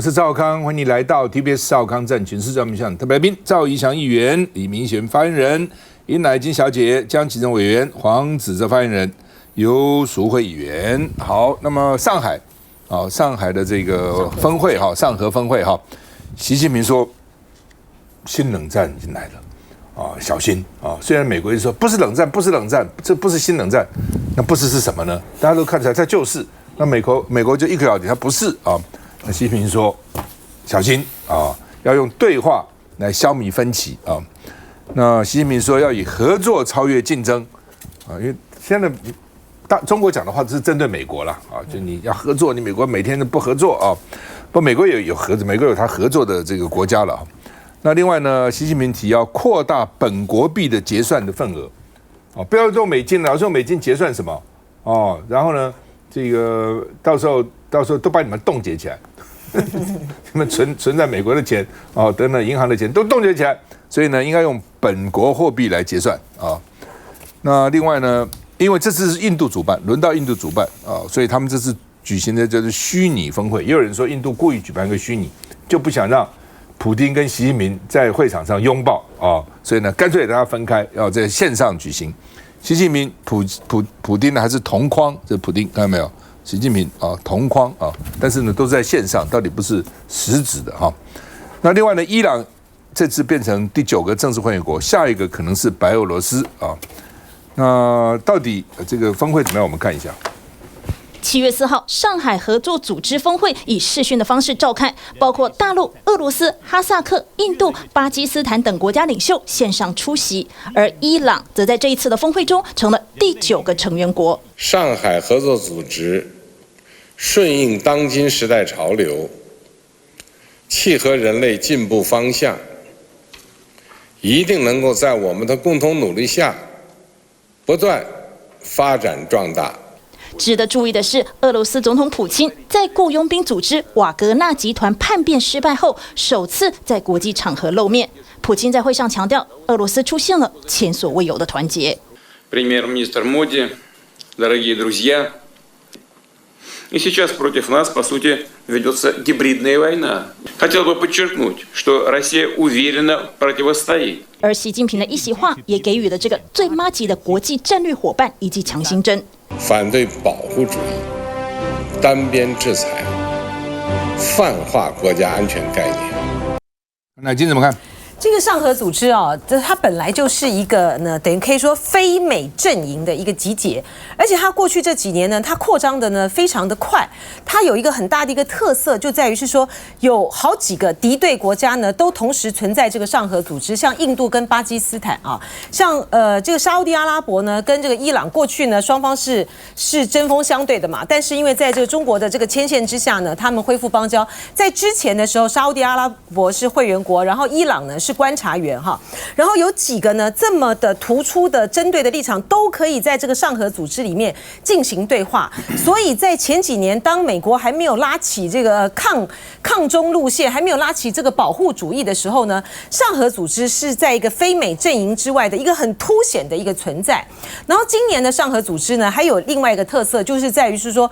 我是赵少康，欢迎你来到 TBS 赵少康战群市专项特别来宾赵怡翔议员、李明贤发言人、尹乃菁小姐、江启臣委员、黄子哲发言人、游淑慧议员。好，那么上海的这个峰会上合峰会习近平说新冷战已经来了小心虽然美国就说不是冷战，这不是新冷战，那不是什么呢？大家都看起来它就是。那美国就一口咬定它不是那习近平说小心要用对话来消弭分歧那习近平说要以合作超越竞争因为现在中国讲的话是针对美国了就你要合作，你美国每天都不合作不，美国也有合作，美国有他合作的这个国家了那另外呢，习近平提要扩大本国币的结算的份额不要用美金了，用美金结算什么然后呢，这个到时候都把你们冻结起来，你们存在美国的钱等等银行的钱都冻结起来，所以呢，应该用本国货币来结算那另外呢，因为这次是印度主办，轮到印度主办所以他们这次举行的就是虚拟峰会。也有人说印度故意举办一个虚拟，就不想让普丁跟习近平在会场上拥抱所以呢，干脆让他分开，要在线上举行。习近平、普丁呢还是同框，这普丁看到没有？习近平同框但是呢都是在线上，到底不是实质的那另外呢，伊朗这次变成第9个正式会员国，下一个可能是白俄罗斯那到底这个峰会怎么样？我们看一下。7月4号，上海合作组织峰会以视讯的方式召开，包括大陆、俄罗斯、哈萨克、印度、巴基斯坦等国家领袖线上出席，而伊朗则在这一次的峰会中成了第9个成员国。上海合作组织顺应当今时代潮流，契合人类进步方向，一定能够在我们的共同努力下不断发展壮大。值得注意的是，俄罗斯总统普京在雇佣兵组织瓦格纳集团叛变失败后，首次在国际场合露面。普京在会上强调，俄罗斯出现了前所未有的团结。Премьер-министр Моди, дорогие друзья, и сейчас против нас, по сути, ведется гибридная война. Хотел бы подчеркнуть, что Россия уверенно противостоит. 而习近平的一席话也给予了这个最麻吉的国际战略伙伴以及强心针。反对保护主义、单边制裁、泛化国家安全概念。那今天怎么看？这个上合组织它本来就是一个呢，等于可以说非美阵营的一个集结，而且它过去这几年呢，它扩张的呢非常的快。它有一个很大的一个特色，就在于是说有好几个敌对国家呢都同时存在这个上合组织，像印度跟巴基斯坦像这个沙烏地阿拉伯呢跟这个伊朗过去呢双方是针锋相对的嘛，但是因为在这个中国的这个牵线之下呢，他们恢复邦交。在之前的时候，沙烏地阿拉伯是会员国，然后伊朗呢是观察员然后有几个呢这么的突出的针对的立场，都可以在这个上合组织里面进行对话。所以在前几年，当美国还没有拉起这个抗中路线，还没有拉起这个保护主义的时候呢，上合组织是在一个非美阵营之外的一个很凸显的一个存在。然后今年的上合组织呢，还有另外一个特色，就是在于是说，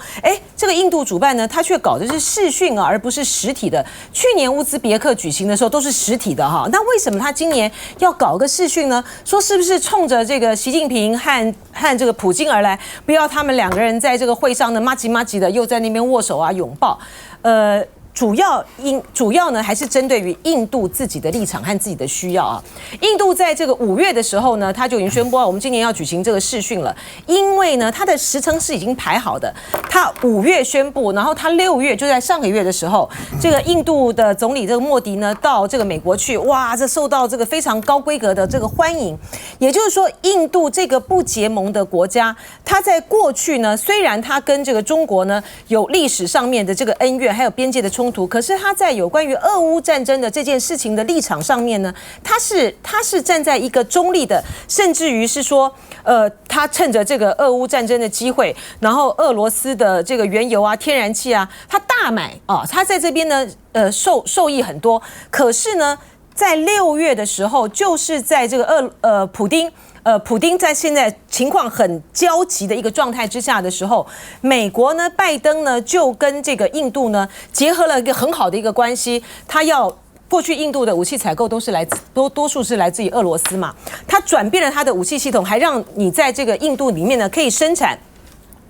这个印度主办呢，他却搞的是视讯而不是实体的。去年乌兹别克举行的时候都是实体的那为什么他今年要搞个视讯呢？说是不是冲着这个习近平和这个普京而来，不要他们两个人在这个会上呢麻吉的又在那边握手拥抱？主要呢还是针对于印度自己的立场和自己的需要印度在这个5月的时候呢，他就已经宣布我们今年要举行这个视讯了，因为呢他的时程是已经排好的，他5月宣布，然后他6月就在上个月的时候，这个印度的总理这个莫迪呢到这个美国去，哇，这受到这个非常高规格的这个欢迎。也就是说，印度这个不结盟的国家，它在过去呢，虽然它跟这个中国呢有历史上面的这个恩怨，还有边界的冲突，可是他在有关于俄乌战争的这件事情的立场上面呢，他是站在一个中立的，甚至于是说，他趁着这个俄乌战争的机会，然后俄罗斯的这个原油天然气他大买他在这边呢受益很多，可是呢。在6月的时候，就是在这个普丁在现在情况很焦急的一个状态之下的时候，美国呢，拜登呢就跟这个印度呢结合了一个很好的一个关系，他要。过去印度的武器采购都是多数是来自于俄罗斯嘛，它转变了它的武器系统，还让你在这个印度里面呢可以生产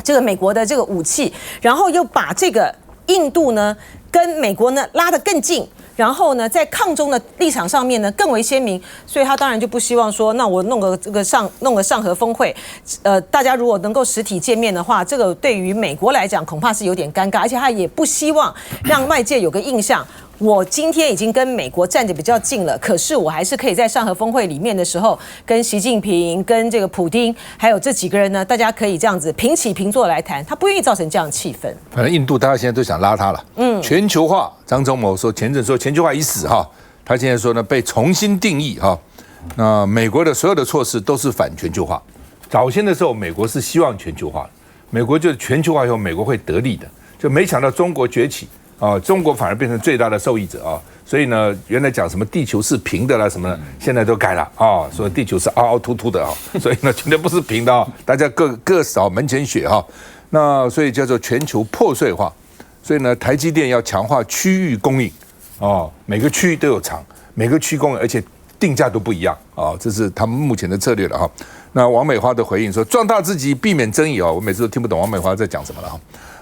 这个美国的这个武器，然后又把这个印度呢跟美国呢拉得更近，然后呢在抗中的立场上面呢更为鲜明，所以他当然就不希望说，那我弄个上合峰会，大家如果能够实体见面的话，这个对于美国来讲恐怕是有点尴尬，而且他也不希望让外界有个印象。我今天已经跟美国站得比较近了，可是我还是可以在上合峰会里面的时候，跟习近平、跟这个普丁，还有这几个人呢，大家可以这样子平起平坐来谈。他不愿意造成这样的气氛。反正印度大家现在都想拉他了。全球化，张忠谋说前阵说全球化已死哈，他现在说呢被重新定义哈。那美国的所有的措施都是反全球化。早先的时候，美国是希望全球化的，美国就是全球化以后，美国会得利的，就没想到中国崛起。中国反而变成最大的受益者啊，所以呢，原来讲什么地球是平的啦什么的，现在都改了啊，说地球是凹凹凸凸的啊，所以呢，绝对不是平的啊，大家各扫门前雪哈。那所以叫做全球破碎化，所以呢，台积电要强化区域供应哦，每个区域都有厂，每个区供应，而且定价都不一样啊，这是他们目前的策略了哈。那王美花的回应说，壮大自己，避免争议啊，我每次都听不懂王美花在讲什么了哈。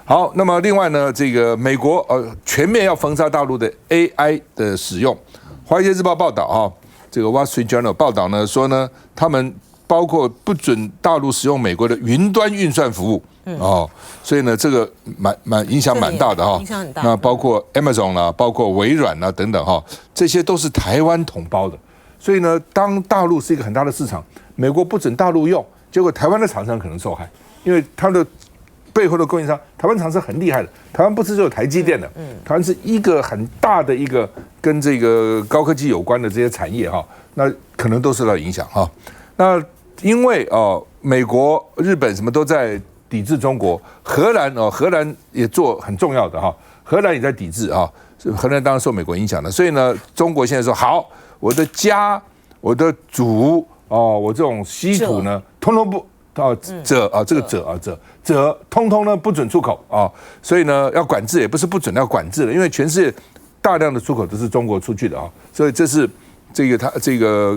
好，那么另外呢，这个美国全面要封杀大陆的 AI 的使用。华尔街日报报道哈，这个 Wall Street Journal 报道呢说呢，他们包括不准大陆使用美国的云端运算服务所以呢，这个影响蛮大的哈。影响很大。那包括 Amazon 啦，包括微软啦等等哈，这些都是台湾同胞的。所以呢，当大陆是一个很大的市场，美国不准大陆用，结果台湾的厂商可能受害，因为它的背后的供应商，台湾厂商很厉害的。台湾不是只有台积电的，台湾是一个很大的一个跟这个高科技有关的这些产业哈，那可能都受到影响哈。那因为美国、日本什么都在抵制中国，荷兰也做很重要的哈，荷兰也在抵制哈，荷兰当然受美国影响的，所以呢，中国现在说好，我的家、我的族我这种稀土呢，通通不。通通呢不准出口所以呢要管制，也不是不准要管制了，因为全世界大量的出口都是中国出去的所以这是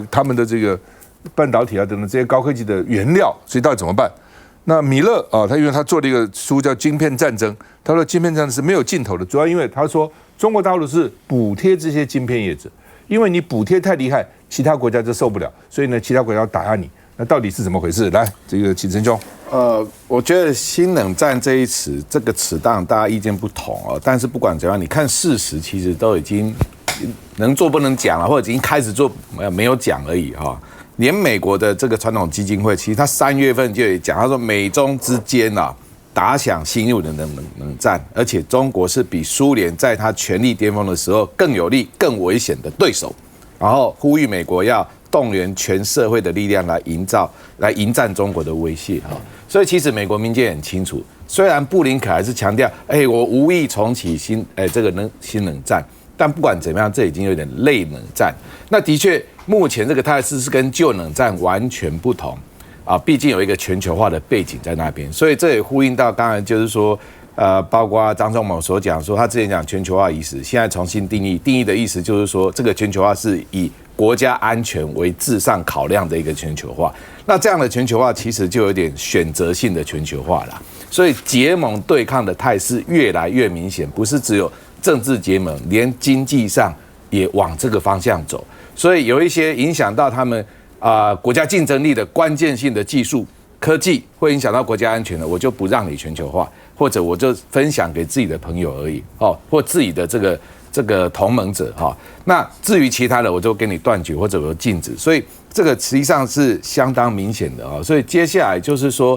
他们的这个半导体啊等等这些高科技的原料，所以到底怎么办？那米勒他因为他做了一个书叫《晶片战争》，他说晶片战争是没有尽头的，主要因为他说中国大陆是补贴这些晶片业者，因为你补贴太厉害，其他国家就受不了，所以呢其他国家要打压你。那到底是怎么回事？来，这个启成兄。我觉得新冷战这一词，这个词当然大家意见不同但是不管怎样，你看事实其实都已经能做不能讲了，或者已经开始做没有讲而已连美国的这个传统基金会，其实他3月份就有讲，他说美中之间打响新入的冷战，而且中国是比苏联在他权力巅峰的时候更有力、更危险的对手，然后呼吁美国要动员全社会的力量来迎战中国的威胁所以其实美国民间很清楚，虽然布林肯还是强调，我无意重启新冷战，但不管怎么样，这已经有点类冷战。那的确，目前这个态势是跟旧冷战完全不同毕竟有一个全球化的背景在那边，所以这也呼应到刚才就是说。包括张忠谋所讲说，他之前讲全球化意识，现在重新定义的意思就是说，这个全球化是以国家安全为至上考量的一个全球化。那这样的全球化其实就有点选择性的全球化了，所以结盟对抗的态势越来越明显，不是只有政治结盟，连经济上也往这个方向走。所以有一些影响到他们国家竞争力的关键性的技术。科技会影响到国家安全的，我就不让你全球化，或者我就分享给自己的朋友而已，或自己的这个同盟者那至于其他的，我就跟你断绝或者我就禁止。所以这个实际上是相当明显的所以接下来就是说，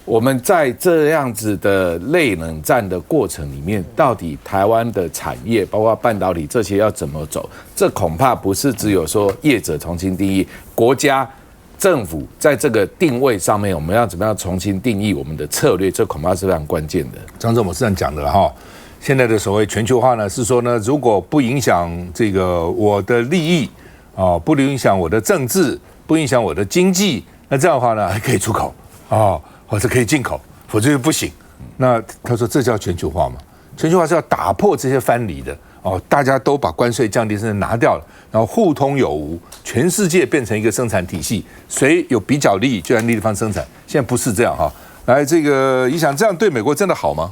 我们在这样子的类冷战的过程里面，到底台湾的产业，包括半导体这些要怎么走？这恐怕不是只有说业者重新定义，国家。政府在这个定位上面，我们要怎么样重新定义我们的策略？这恐怕是非常关键的。张忠谋是这样讲的现在的所谓全球化呢，是说呢，如果不影响这个我的利益，哦，不影响我的政治，不影响我的经济，那这样的话呢，还可以出口哦，或者可以进口，否则就不行。那他说这叫全球化嘛？全球化是要打破这些藩篱的哦，大家都把关税降低，甚至拿掉了，然后互通有无，全世界变成一个生产体系，谁有比较利益就在那地方生产。现在不是这样哈。来，这个你想这样对美国真的好吗？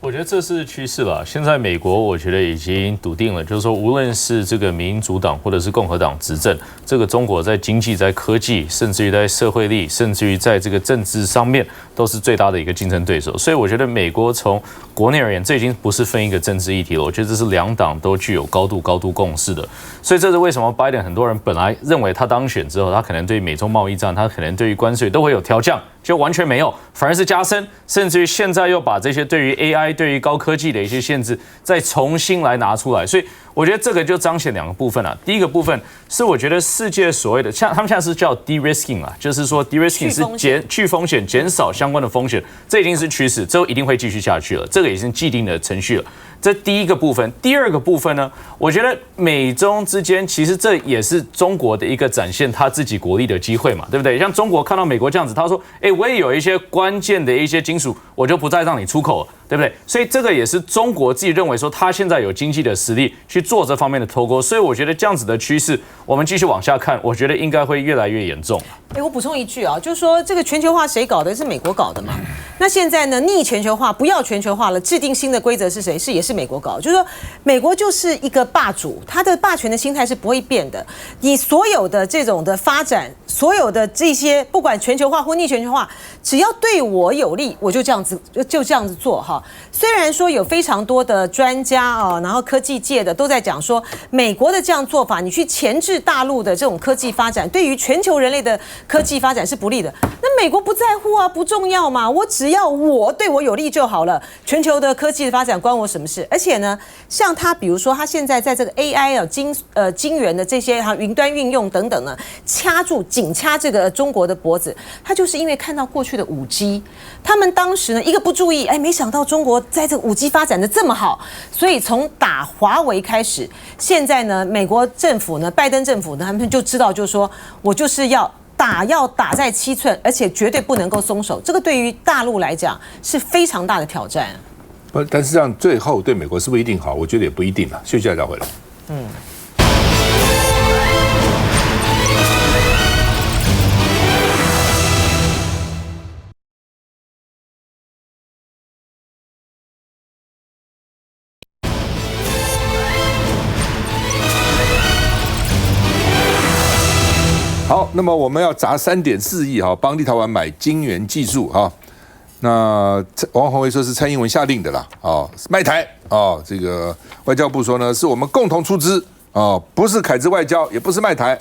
我觉得这是趋势了。现在美国，我觉得已经笃定了，就是说，无论是这个民主党或者是共和党执政，这个中国在经济、在科技，甚至于在社会力，甚至于在这个政治上面，都是最大的一个竞争对手。所以，我觉得美国从国内而言，这已经不是分一个政治议题了。我觉得这是两党都具有高度共识的。所以，这是为什么拜登很多人本来认为他当选之后，他可能对美中贸易战，他可能对于关税都会有调降。就完全没有，反而是加深，甚至于现在又把这些对于 AI、对于高科技的一些限制再重新来拿出来，所以我觉得这个就彰显两个部分啊。第一个部分是我觉得世界所谓的像他们现在是叫 de-risking 啊，就是说 de-risking 是去风险、减少相关的风险，这已经是趋势，之后一定会继续下去了，这个已经既定的程序了。这第一个部分，第二个部分呢，我觉得美中之间其实这也是中国的一个展现他自己国力的机会嘛，对不对？像中国看到美国这样子，他说，我也有一些关键的一些金属，我就不再让你出口了，对不对？所以这个也是中国自己认为说，他现在有经济的实力去做这方面的脱钩，所以我觉得这样子的趋势，我们继续往下看，我觉得应该会越来越严重。我补充一句啊，就是说这个全球化谁搞的？是美国搞的嘛？那现在呢，逆全球化，不要全球化了，制定新的规则是谁？也是美国搞的。就是说，美国就是一个霸主，他的霸权的心态是不会变的。你所有的这种的发展，所有的这些不管全球化或逆全球化，只要对我有利，我就这样子做哈。虽然说有非常多的专家啊，然后科技界的都在讲说，美国的这样做法，你去钳制大陆的这种科技发展，对于全球人类的科技发展是不利的。那美国不在乎啊，不重要嘛，我只要对我有利就好了。全球的科技的发展关我什么事？而且呢，像他比如说他现在在这个 AI 啊晶圆的这些云端运用等等呢，紧掐这个中国的脖子，他就是因为看到过去的5G， 他们当时呢一个不注意，没想到中国在这个5G 发展的这么好，所以从打华为开始，现在呢美国政府呢拜登政府呢他们就知道，就是说我就是要打在7寸，而且绝对不能够松手。这个对于大陆来讲是非常大的挑战。但是这样最后对美国是不是一定好？我觉得也不一定啊。休息一下再回来。好，那么我们要砸3.4亿哈，帮立陶宛买晶圆技术哈。那王宏维说是蔡英文下令的啦，卖台这个外交部说呢，是我们共同出资不是凯资外交，也不是卖台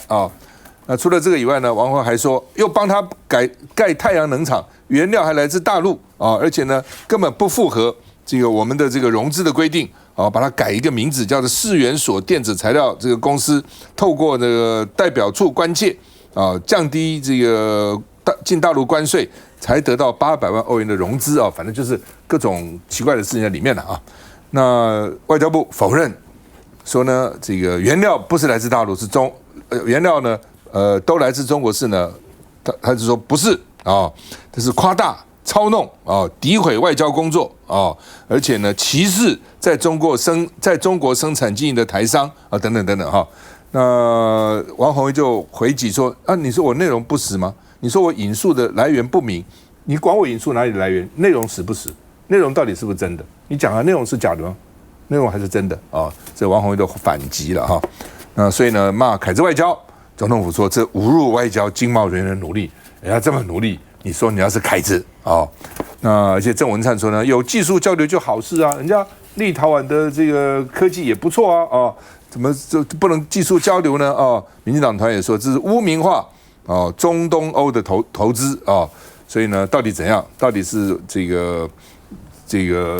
那除了这个以外呢，王宏还说又帮他盖太阳能厂，原料还来自大陆而且呢根本不符合这个我们的这个融资的规定把它改一个名字，叫做世元所电子材料这个公司，透过这个代表处关切降低这个进大陆关税，才得到800万欧元的融资反正就是各种奇怪的事情在里面了那外交部否认说呢，这个原料不是来自大陆，是原料呢都来自中国是呢，他就说不是这是夸大操弄诋毁外交工作而且呢歧视在中国生产经营的台商等等等等那王宏维就回击说你说我内容不实吗？你说我引述的来源不明，你管我引述哪里的来源？内容实不实？内容到底是不是真的？你讲的内容是假的吗？内容还是真的这王宏维都反击了那所以呢骂凯资外交，总统府说这侮辱外交经贸人员的努力，人家这么努力，你说你要是凯资那而且郑文灿说呢，有技术交流就好事啊，人家立陶宛的这个科技也不错怎么就不能技术交流呢民进党团也说这是污名化中东欧的投资所以呢到底怎样？到底是这个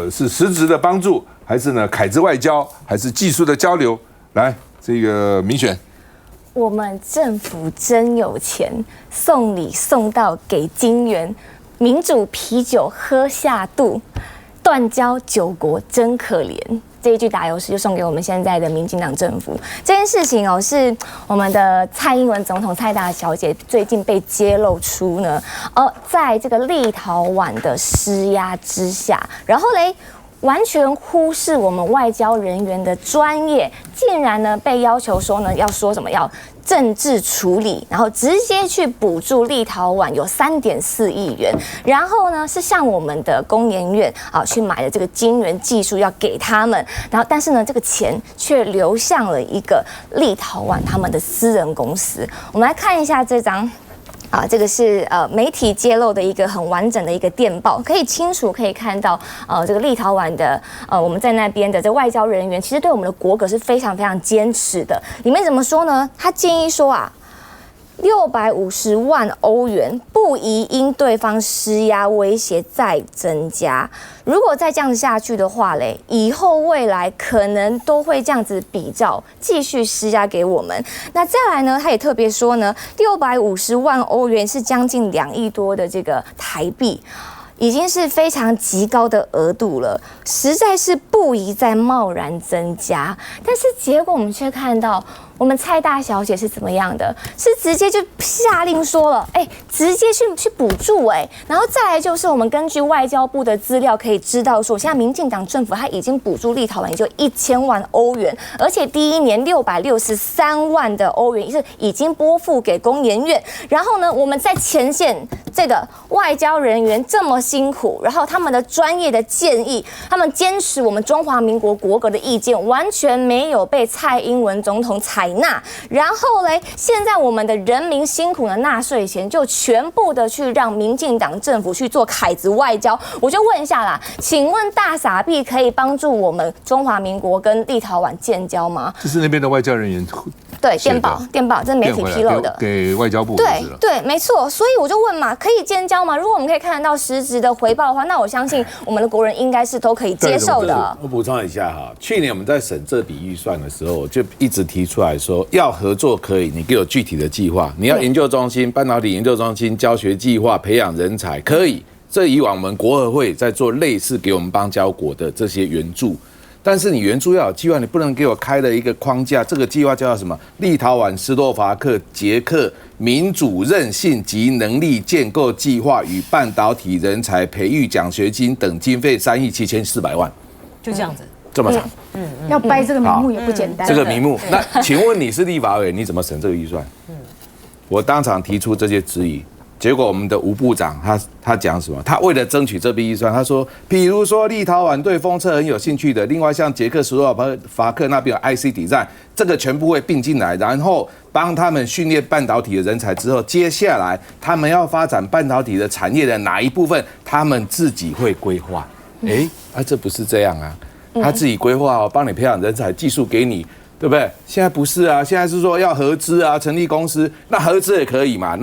是实质的帮助，还是呢凯资外交，还是技术的交流？来，这个民选，我们政府真有钱，送礼送到给金援，民主啤酒喝下肚，断交9国真可怜。这一句打油诗就送给我们现在的民进党政府。这件事情哦，是我们的蔡英文总统蔡大小姐最近被揭露出呢，在这个立陶宛的施压之下，然后嘞，完全忽视我们外交人员的专业，竟然呢被要求说呢要说什么要政治处理，然后直接去补助立陶宛有3.4亿元，然后呢是向我们的工研院去买了这个晶圆技术要给他们，然后但是呢这个钱却流向了一个立陶宛他们的私人公司。我们来看一下这张。这个是媒体揭露的一个很完整的一个电报，可以清楚可以看到这个立陶宛的我们在那边的这外交人员，其实对我们的国格是非常非常坚持的。里面怎么说呢？他建议说650万欧元不宜因对方施压威胁再增加。如果再这样子下去的话嘞，以后未来可能都会这样子比照，继续施压给我们。那再来呢，他也特别说呢，650万欧元是将近2亿多的这个台币。已经是非常极高的额度了，实在是不宜再贸然增加。但是结果我们却看到，我们蔡大小姐是怎么样的？是直接就下令说了，直接去补助然后再来就是我们根据外交部的资料可以知道说，现在民进党政府它已经补助立陶宛也就1000万欧元，而且第一年663万的欧元是已经拨付给工研院。然后呢，我们在前线这个外交人员这么辛苦，然后他们的专业的建议，他们坚持我们中华民国国格的意见，完全没有被蔡英文总统采纳。然后嘞，现在我们的人民辛苦的纳税钱，就全部的去让民进党政府去做凯子外交。我就问一下啦，请问大傻逼可以帮助我们中华民国跟立陶宛建交吗？这是那边的外交人员。对，电报，这是媒体披露的，给外交部。对，没错。所以我就问嘛，可以建交吗？如果我们可以看得到实质的回报的话，那我相信我们的国人应该是都可以接受的。我补充一下哈，去年我们在审这笔预算的时候，我就一直提出来说，要合作可以，你给我具体的计划，你要研究中心、半导体研究中心、教学计划、培养人才，可以。这以往我们国合会在做类似给我们邦交国的这些援助。但是你援助要有计划，你不能给我开了一个框架。这个计划叫什么？立陶宛、斯洛伐克、捷克民主韧性及能力建构计划与半导体人才培育奖学金等经费3亿7400万，就这样子，这么长。要掰这个名目也不简单。这个名目，那请问你是立法委员，你怎么审这个预算？我当场提出这些质疑。结果我们的吴部长他讲什么？他为了争取这笔预算，他说，比如说立陶宛对封测很有兴趣的，另外像捷克斯洛伐克那边有 IC 抵战，这个全部会并进来，然后帮他们训练半导体的人才之后，接下来他们要发展半导体的产业的哪一部分，他们自己会规划。这不是这样啊，他自己规划帮你培养人才，技术给你。对不对？现在不是啊，现在是说要合资啊，成立公司，那合资也可以嘛？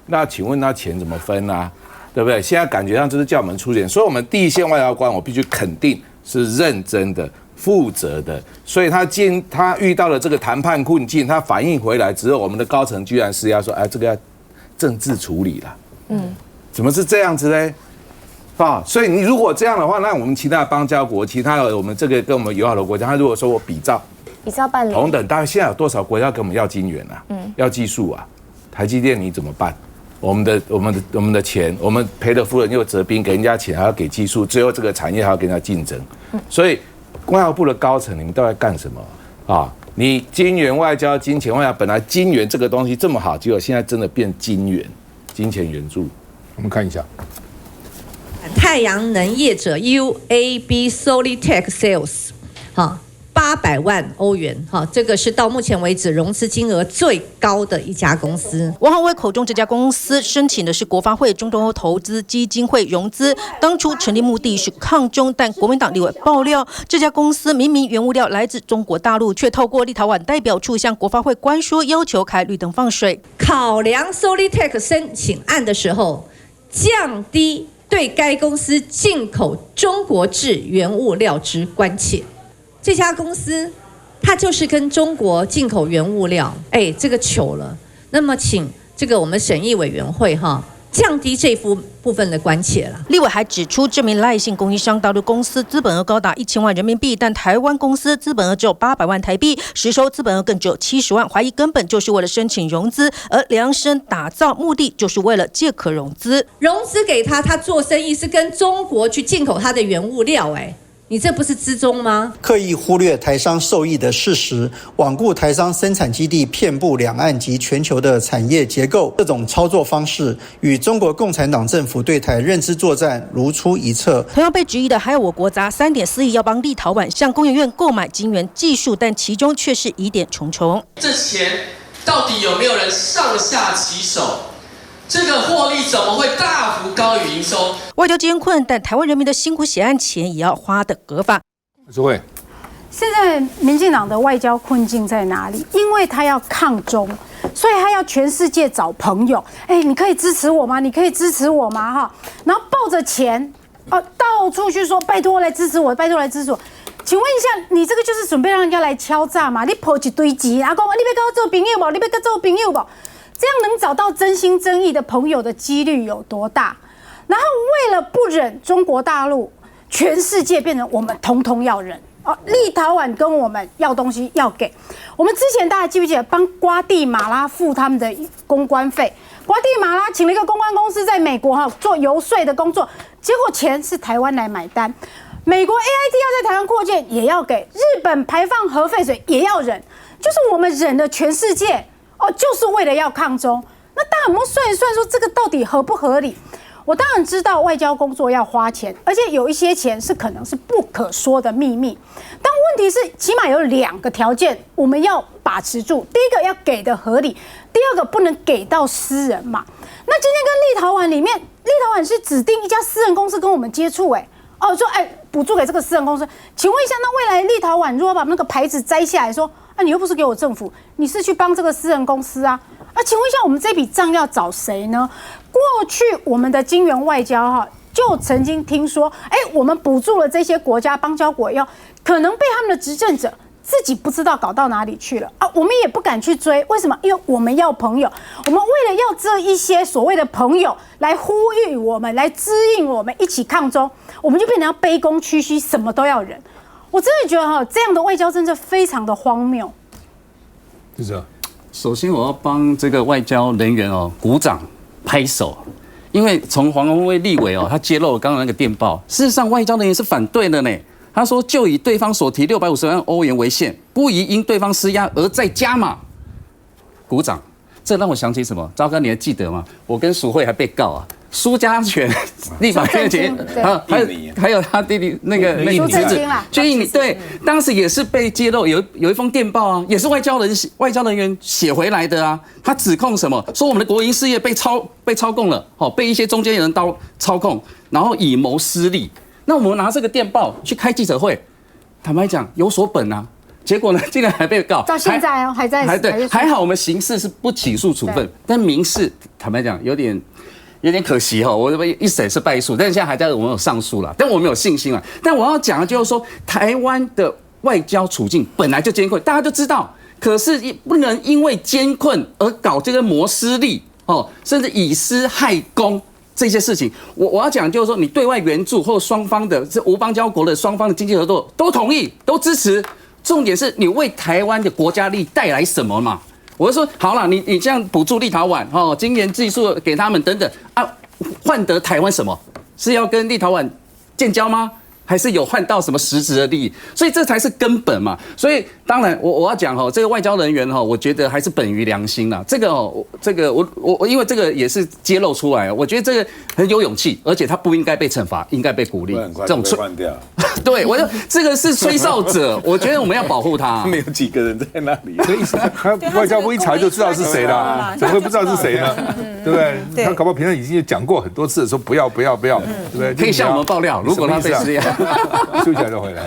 那请问那钱怎么分啊？对不对？现在感觉上就是叫我们出钱，所以我们第一线外交官，我必须肯定是认真的、负责的。所以他遇到了这个谈判困境，他反应回来之后，我们的高层居然施压说，这个要政治处理了。怎么是这样子呢？所以你如果这样的话，那我们其他的邦交国、其他的我们这个跟我们友好的国家，他如果说我比照办理同等，大概现在有多少国家跟我们要晶圆啊？要技术啊？台积电你怎么办？我们的钱，我们赔了夫人又折兵，给人家钱还要给技术，最后这个产业还要跟人家竞争。所以外交部的高层，你们都在干什么啊？你金元外交、金钱外交，本来金元这个东西这么好，结果现在真的变金元，金钱援助。我们看一下。太阳能业者 UAB Solitech Sales， 800万欧元，这个是到目前为止融资金额最高的一家公司。王宏威口中这家公司申请的是国发会中东欧投资基金会融资，当初成立目的是抗中，但国民党立委爆料，这家公司明明原物料来自中国大陆，却透过立陶宛代表处向国发会官说，要求开绿灯放水。考量 Solitech 申请案的时候，降低对该公司进口中国制原物料之关切。这家公司，它就是跟中国进口原物料，这个糗了。那么，请这个我们审议委员会降低这部分的关切了。立委还指出，这名赖姓供应商大陆公司资本额高达1000万人民币，但台湾公司资本额只有800万台币，实收资本额更只有70万，怀疑根本就是为了申请融资，而量身打造目的就是为了借壳融资。融资给他，他做生意是跟中国去进口他的原物料，你这不是资中吗？刻意忽略台商受益的事实，罔顾台商生产基地遍布两岸及全球的产业结构，这种操作方式与中国共产党政府对台认知作战如出一辙。同样被质疑的还有我国砸3.4亿要帮立陶宛向工研院购买晶圆技术，但其中却是疑点重重。这钱到底有没有人上下其手？这个获利怎么会大幅高于营收？外交艰困，但台湾人民的辛苦血汗钱也要花的合法。苏慧，现在民进党的外交困境在哪里？因为他要抗中，所以他要全世界找朋友。你可以支持我吗？你可以支持我吗？哈，然后抱着钱到处去说拜托来支持我，拜托来支持我。请问一下，你这个就是准备让人家来敲诈嘛？你抱一堆钱，讲你要跟我做朋友不？你要跟我做朋友不？这样能找到真心真意的朋友的几率有多大？然后为了不忍中国大陆，全世界变成我们通通要忍。立陶宛跟我们要东西要给。我们之前大家记不记得帮瓜地马拉付他们的公关费？瓜地马拉请了一个公关公司在美国做游说的工作，结果钱是台湾来买单。美国 AIT 要在台湾扩建也要给，日本排放核废水也要忍，就是我们忍了全世界。就是为了要抗中，那大家有没有算一算，说这个到底合不合理？我当然知道外交工作要花钱，而且有一些钱是可能是不可说的秘密。但问题是，起码有2个条件我们要把持住：第一个要给的合理，第二个不能给到私人嘛。那今天跟立陶宛里面，立陶宛是指定一家私人公司跟我们接触，说补助给这个私人公司。请问一下，那未来立陶宛如果把那个牌子摘下来说，你又不是给我政府，你是去帮这个私人公司啊？请问一下，我们这笔账要找谁呢？过去我们的金援外交就曾经听说，我们补助了这些国家邦交国以后，可能被他们的执政者自己不知道搞到哪里去了我们也不敢去追，为什么？因为我们要朋友，我们为了要这一些所谓的朋友来呼吁我们，来支应我们一起抗中，我们就变成要卑躬屈膝，什么都要忍。我真的觉得这样的外交政策非常的荒谬。是这样。首先，我要帮这个外交人员鼓掌拍手，因为从黄宏威立委他揭露了刚刚那个电报，事实上外交人员是反对的呢。他说，就以对方所提650万欧元为限，不宜因对方施压而再加码。鼓掌，这让我想起什么？昭哥，你还记得吗？我跟淑慧还被告苏家全立法院前还有他弟弟那个侄子就印尼，对，当时也是被揭露有一封电报也是外交人员写回来的他指控什么？说我们的国营事业被操控了，被一些中间人操控，然后以谋私利。那我们拿这个电报去开记者会，坦白讲有所本结果呢，竟然还被告，到现在还在对，还好我们刑事是不起诉处分，但民事坦白讲有点可惜我一审是败诉，但是现在还在我们有上诉了，但我们有信心了。但我要讲的就是说，台湾的外交处境本来就艰困，大家都知道，可是不能因为艰困而搞这个谋私利甚至以私害公这些事情。我要讲就是说，你对外援助或双方的这无邦交国的双方的经济合作都同意都支持，重点是你为台湾的国家利益带来什么嘛？我就说好了，你这样补助立陶宛晶圆技术给他们等等换得台湾什么？是要跟立陶宛建交吗？还是有换到什么实质的利益？所以这才是根本嘛。所以当然我要讲这个外交人员我觉得还是本于良心啦。这个我因为这个也是揭露出来，我觉得这个很有勇气，而且他不应该被惩罚，应该被鼓励。这种换掉。对，我就这个是吹哨者，我觉得我们要保护他。没有几个人在那里，所以他外交部一查就知道是谁了，怎么会不知道是谁呢？对不对？他搞不好平常已经讲过很多次，说不要，对不对？可以向我们爆料，如果他被施压。休息一下再回来。